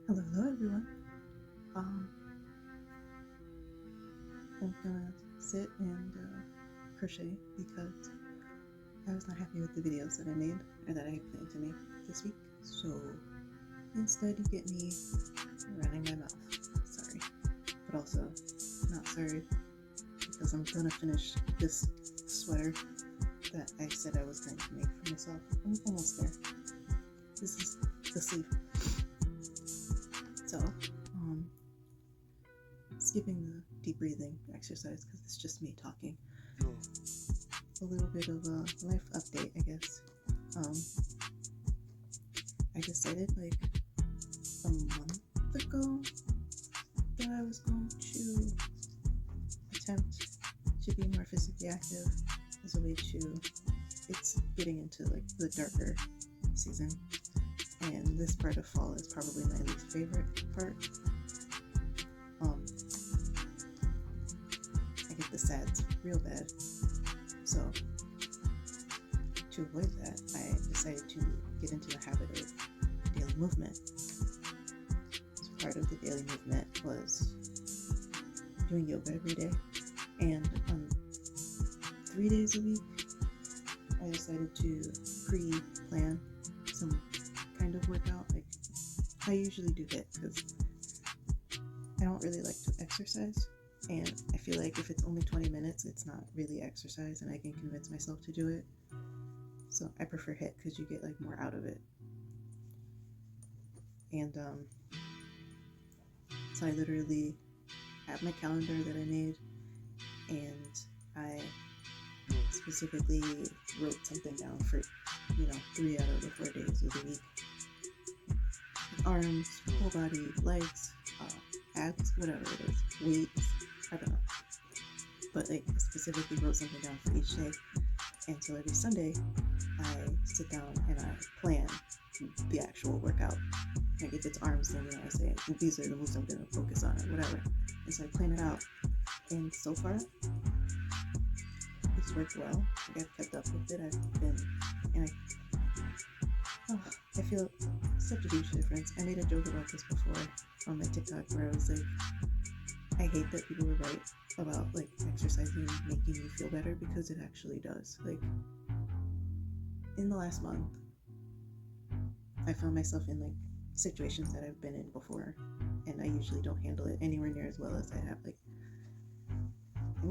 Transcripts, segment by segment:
Hello everyone. Um, I'm gonna sit and crochet because I was not happy with the videos that I made or that I planned to make this week. So instead, you get me running my mouth. Sorry, but also not sorry because I'm gonna finish this sweater that I said I was going to make for myself. I'm almost there. This is the sleeve. So, skipping the deep breathing exercise because it's just me talking. A little bit of a life update, I guess. Um, I decided like a month ago that I was going to attempt to be more physically active as a way to. It's getting into like the darker season, and this part of fall is probably my least favorite part. I get the sads real bad, so to avoid that, I decided to get into the habit of daily movement. So part of the daily movement was doing yoga every day, and 3 days a week, I decided to pre-plan some kind of workout. Like I usually do HIIT because I don't really like to exercise, and I feel like if it's only 20 minutes, it's not really exercise, and I can convince myself to do it. So I prefer HIIT because you get like more out of it. And so I literally have my calendar that I made, and I specifically wrote something down for 3 out of the 4 days of the week. Arms, whole body, legs, abs, whatever it is, weights, I don't know. But like I specifically wrote something down for each day. And so every Sunday I sit down and I plan the actual workout. Like if it's arms, then I say these are the moves I'm gonna focus on or whatever. And so I plan it out. And so far it's worked well. Like I've kept up with it. I've been and I feel such a huge difference. I made a joke about this before on my TikTok where I was like, I hate that people were right about like exercising making you feel better because it actually does. Like in the last month, I found myself in like situations that I've been in before, and I usually don't handle it anywhere near as well as I have. Like,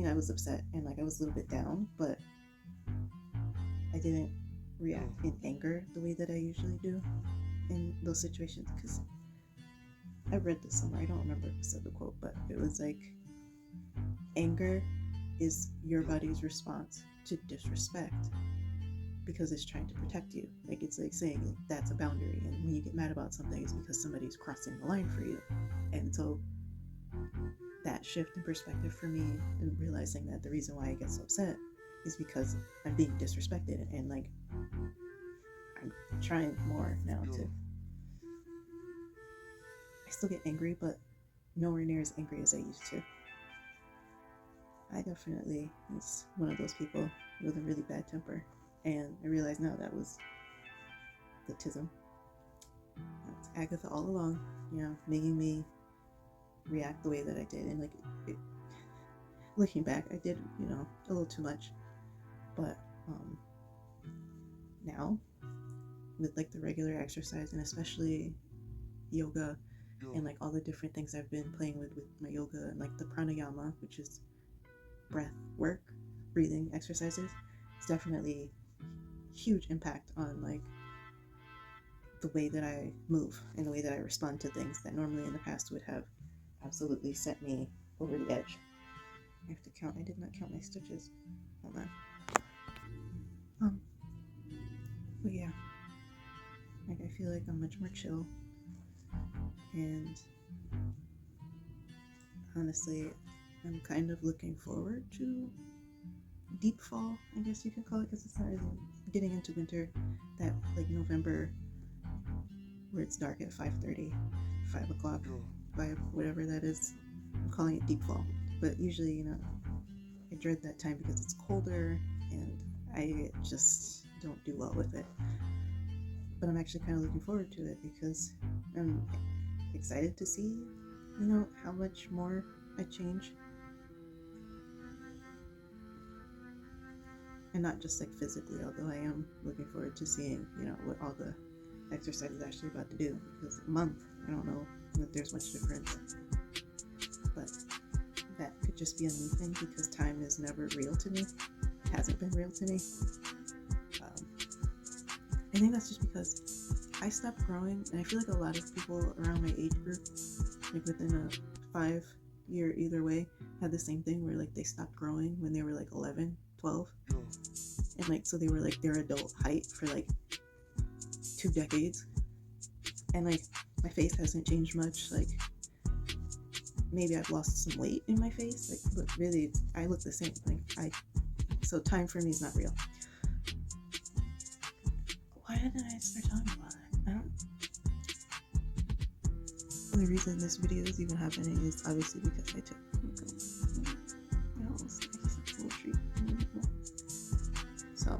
I was upset and like I was a little bit down, but I didn't react in anger the way that I usually do in those situations because I read this somewhere. I don't remember who said the quote, but it was like, anger is your body's response to disrespect because it's trying to protect you. Like it's like saying like, that's a boundary, and when you get mad about something, it's because somebody's crossing the line for you. And so that shift in perspective for me, and realizing that the reason why I get so upset is because I'm being disrespected, and like I'm trying more now to. I still get angry, but nowhere near as angry as I used to. I definitely was one of those people with a really bad temper, and I realize now that was the tism. That's Agatha all along, making me react the way that I did. And like looking back, I did, a little too much. But now, with like the regular exercise and especially yoga and like all the different things I've been playing with my yoga and like the pranayama, which is breath work, breathing exercises, it's definitely huge impact on like the way that I move and the way that I respond to things that normally in the past would have absolutely sent me over the edge. I have to count. I did not count my stitches. Hold on. But yeah, like I feel like I'm much more chill, and honestly, I'm kind of looking forward to deep fall, I guess you could call it, because it's not really getting into winter. That like November, where it's dark at 5:30, 5 o'clock, 5 whatever that is. I'm calling it deep fall, but usually I dread that time because it's colder and I just don't do well with it. But I'm actually kind of looking forward to it because excited to see, how much more I change. And not just like physically, although I am looking forward to seeing, what all the exercise is actually about to do, because a month, I don't know that there's much difference. But that could just be a me thing, because time is never real to me. It hasn't been real to me. I think that's just because I stopped growing, and I feel like a lot of people around my age group, like within a 5-year either way, had the same thing where like they stopped growing when they were like 11, 12. And like, so they were like their adult height for like 2 decades. And like, my face hasn't changed much. Like, maybe I've lost some weight in my face, like, but really I look the same. Like, so time for me is not real. Why did I start talking about it? The reason this video is even happening is obviously because I took a little treat. So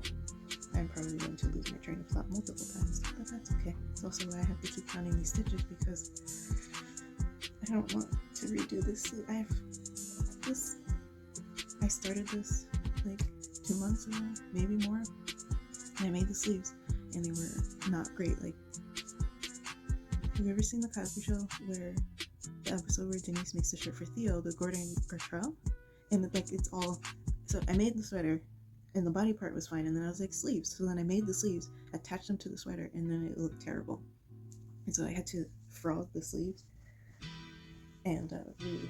I'm probably going to lose my train of thought multiple times, but that's okay. It's also why I have to keep counting these stitches, because I don't want to redo this. I started this like 2 months ago, maybe more, and I made the sleeves, and they were not great. Like, have you ever seen the Cosby Show, where the episode where Denise makes the shirt for Theo, the Gordon Gartrell? And like, it's all, so I made the sweater, and the body part was fine, and then I was like, sleeves. So then I made the sleeves, attached them to the sweater, and then it looked terrible. And so I had to frog the sleeves and really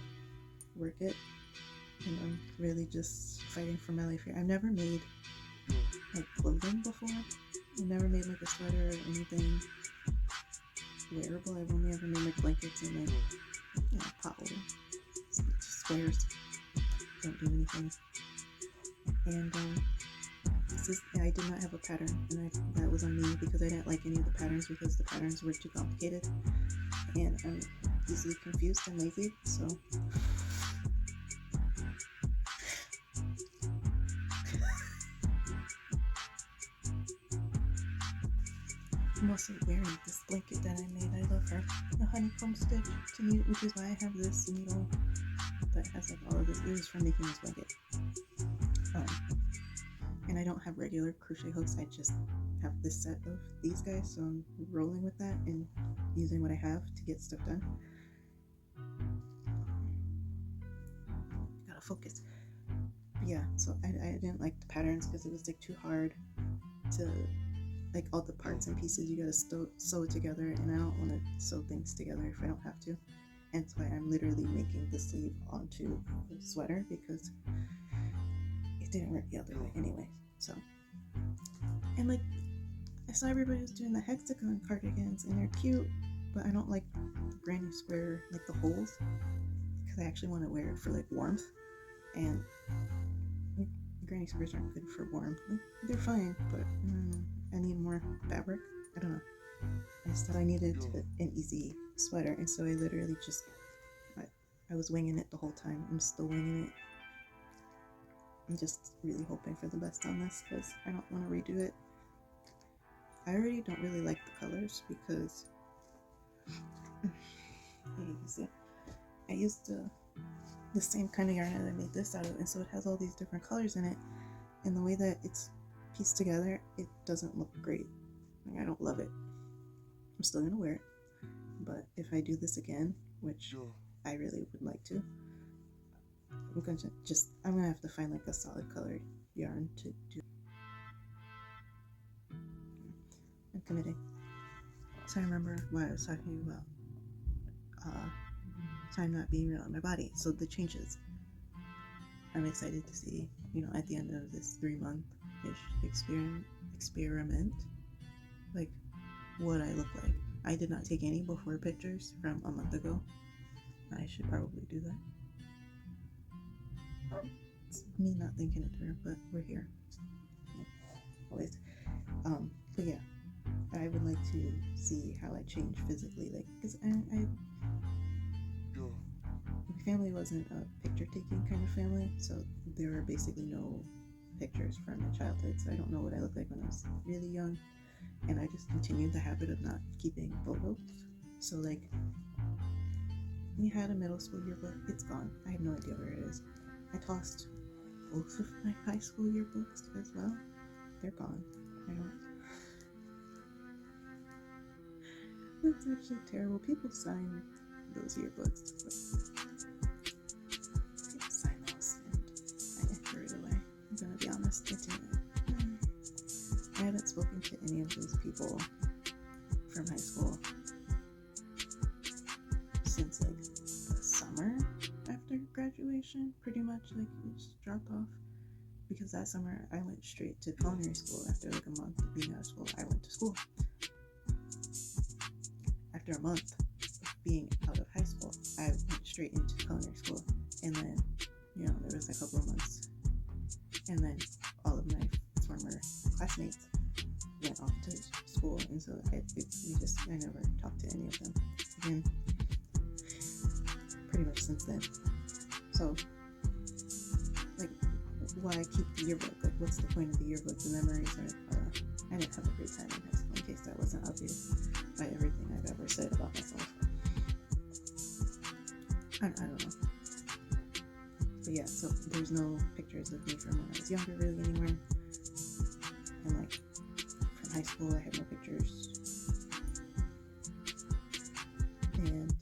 work it. And I'm really just fighting for my life here. I've never made like clothing before. I've never made like a sweater or anything wearable. I've only ever made like blankets and like pot holders, squares. Don't do anything. And I did not have a pattern, and that was on me, because I didn't like any of the patterns, because the patterns were too complicated, and I'm easily confused and lazy, so I'm also wearing this blanket that I made. I love her. The honeycomb stitch, which is why I have this needle that has like all of this. It was from making this blanket. And I don't have regular crochet hooks. I just have this set of these guys, so I'm rolling with that and using what I have to get stuff done. Gotta focus. Yeah, so I didn't like the patterns because it was like too hard to, like, all the parts and pieces you gotta sew it together, and I don't want to sew things together if I don't have to. And so I'm literally making the sleeve onto the sweater, because it didn't work the other way anyway. So, and like, I saw everybody was doing the hexagon cardigans, and they're cute, but I don't like the granny square, like the holes, because I actually want to wear it for like warmth, and granny squares aren't good for warmth. Like, they're fine, but I need more fabric. I don't know. I just thought I needed an easy sweater, and so I literally just, I was winging it the whole time. I'm still winging it. I'm just really hoping for the best on this, because I don't want to redo it. I already don't really like the colors, because I used the same kind of yarn that I made this out of, and so it has all these different colors in it, and the way that it's pieced together, it doesn't look great. Like, I don't love it. I'm still gonna wear it, but if I do this again, which I really would like to, I'm gonna have to find like a solid colored yarn to do. I'm committing. So I remember what I was talking about, time not being real on my body. So the changes, I'm excited to see, at the end of this 3-month-ish experiment, like, what I look like. I did not take any before pictures from a month ago. I should probably do that. It's me not thinking it through, but we're here. Always. But yeah, I would like to see how I change physically, like, because my family wasn't a picture-taking kind of family, so there were basically no pictures from my childhood, so I don't know what I looked like when I was really young, and I just continued the habit of not keeping photos. So like, We had a middle school yearbook. It's gone. I have no idea where it is. I tossed both of my high school yearbooks as well. They're gone. I don't. That's actually terrible. People sign those yearbooks. People sign those and I threw it away. I'm gonna be honest. I didn't. I haven't spoken to any of those people from high school since like the summer after graduation. Pretty much like it just dropped off. Because that summer I went straight to culinary school. After like a month of being out of school, I went to school. After a month of being out of high school, I went straight into culinary school. And then, you know, there was a couple of months. And then all of my former classmates went off to school. And so I never talked to any of them again. Pretty much since then. So, like, why keep the yearbook? Like, what's the point of the yearbook? The memories are I didn't have a great time in high school, in case that wasn't obvious by everything I've ever said about myself. I don't know. But yeah, so there's no pictures of me from when I was younger really anymore. And like, from high school I have no pictures. And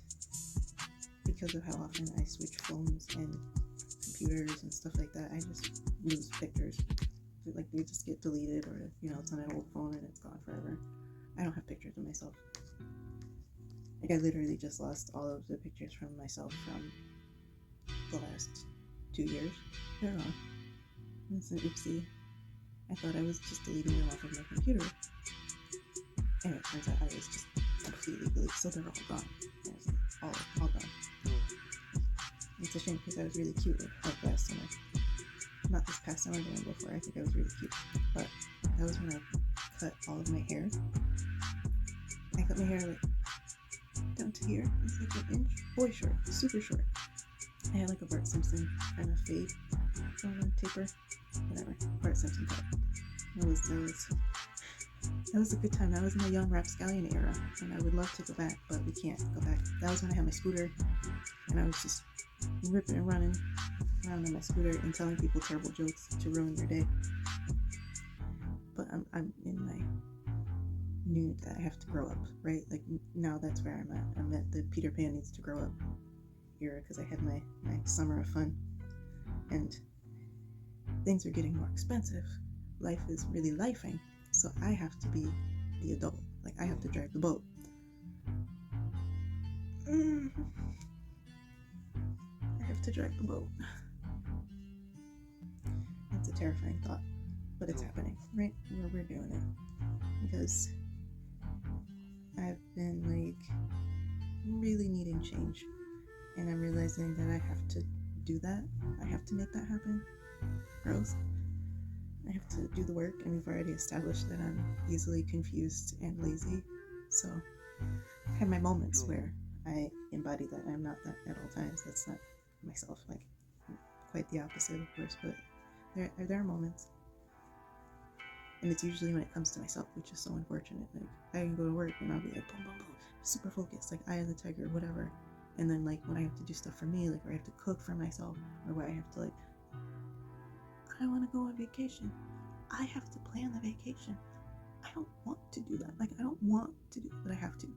because of how often I switch phones and computers and stuff like that, I just lose pictures. Like, they just get deleted, or you know, it's on an old phone and it's gone forever. I don't have pictures of myself. Like, I literally just lost all of the pictures from myself from the last 2 years. They're gone. It's an oopsie. I thought I was just deleting them off of my computer, and it turns out I was just completely deleted. So they're all gone. It's all gone. It's a shame because I was really cute like last summer. Not this past summer, the one before. I think I was really cute. But that was when I cut all of my hair. I cut my hair like down to here. It's like an inch. Boy short. Super short. I had like a Bart Simpson kind of fade on a taper. Whatever. Bart Simpson cut. That was a good time. That was my young rapscallion era. And I would love to go back, but we can't go back. That was when I had my scooter. And I was just ripping and running around on my scooter and telling people terrible jokes to ruin their day. But I'm in my new that I have to grow up, right? Like, now that's where I'm at. I'm at the Peter Pan needs to grow up era, because I had my summer of fun and things are getting more expensive. Life is really lifing, so I have to be the adult. Like, I have to drive the boat. I have to drive the boat. That's a terrifying thought, but it's happening, right? We're doing it because I've been like really needing change, and I'm realizing that I have to do that. I have to make that happen. Growth. I have to do the work, and we've already established that I'm easily confused and lazy. So I have my moments where I embody that. I'm not that at all times. That's not myself. Like, quite the opposite, of course, but there are moments. And it's usually when it comes to myself, which is so unfortunate. Like, I can go to work and I'll be like, boom, boom, boom, super focused, like eye of the tiger, whatever. And then, like, when I have to do stuff for me, like, where I have to cook for myself, or where I have to, like, I want to go on vacation. I have to plan the vacation. I don't want to do that. Like, I don't want to do it, but I have to.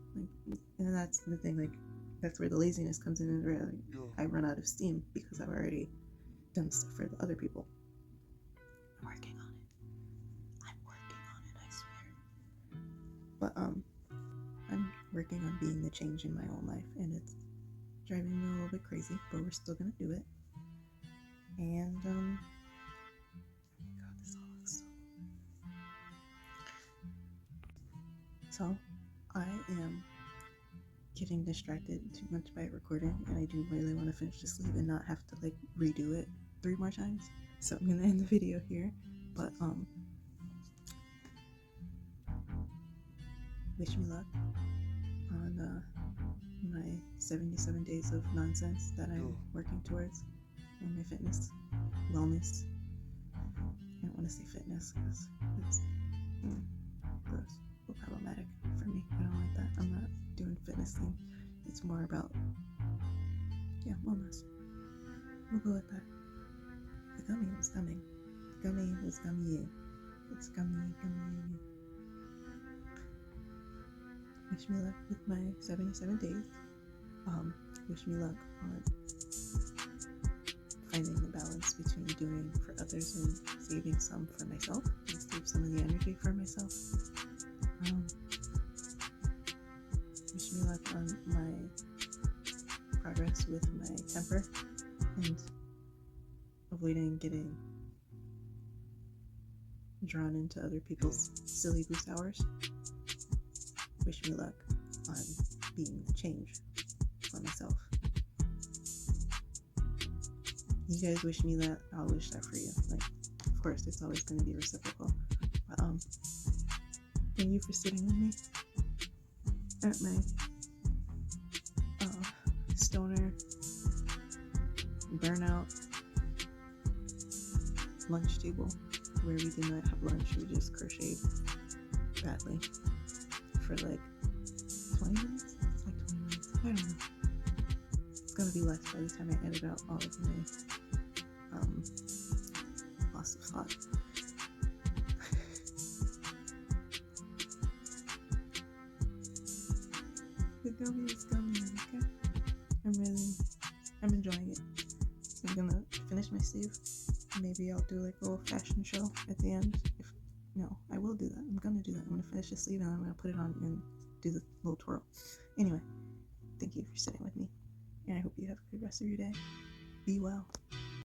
Like, and that's the thing. Like, that's where the laziness comes in, and where, like, I run out of steam because I've already done stuff for the other people. I'm working on it. I swear. But I'm working on being the change in my own life, and it's driving me a little bit crazy, but we're still gonna do it. And God, this all looks so I am getting distracted too much by recording, and I do really want to finish this sleeve and not have to, like, redo it 3 more times. So I'm gonna end the video here, but wish me luck on my 77 days of nonsense that I'm working towards on my fitness, wellness. I don't want to say fitness because it's gross or problematic for me. I don't like that. I'm not doing fitness thing. It's more about Yeah, wellness. We'll go with that. The gummy was gumming. The gummy was gummy. It's gummy. Wish me luck with my 77 days. Wish me luck on finding the balance between doing for others and saving some for myself, and save some of the energy for myself. Wish me luck on my progress with my temper and avoiding getting drawn into other people's silly boost hours. Wish me luck on being the change for myself. You guys wish me that, I'll wish that for you. Like, of course, it's always going to be reciprocal. But thank you for sitting with me at my stoner burnout lunch table, where we did not have lunch. We just crocheted badly for like 20 minutes. It's like 20 minutes. I don't know. It's gonna be less by the time I edit out all of my loss of thought. The gummy is gummy, okay? I'm enjoying it. I'm gonna finish my sleeve. Maybe I'll do like a little fashion show at the end. I will do that. I'm gonna do that. I'm gonna finish the sleeve and I'm gonna put it on and do the little twirl. Anyway, thank you for sitting with me, and I hope you have a good rest of your day. Be well.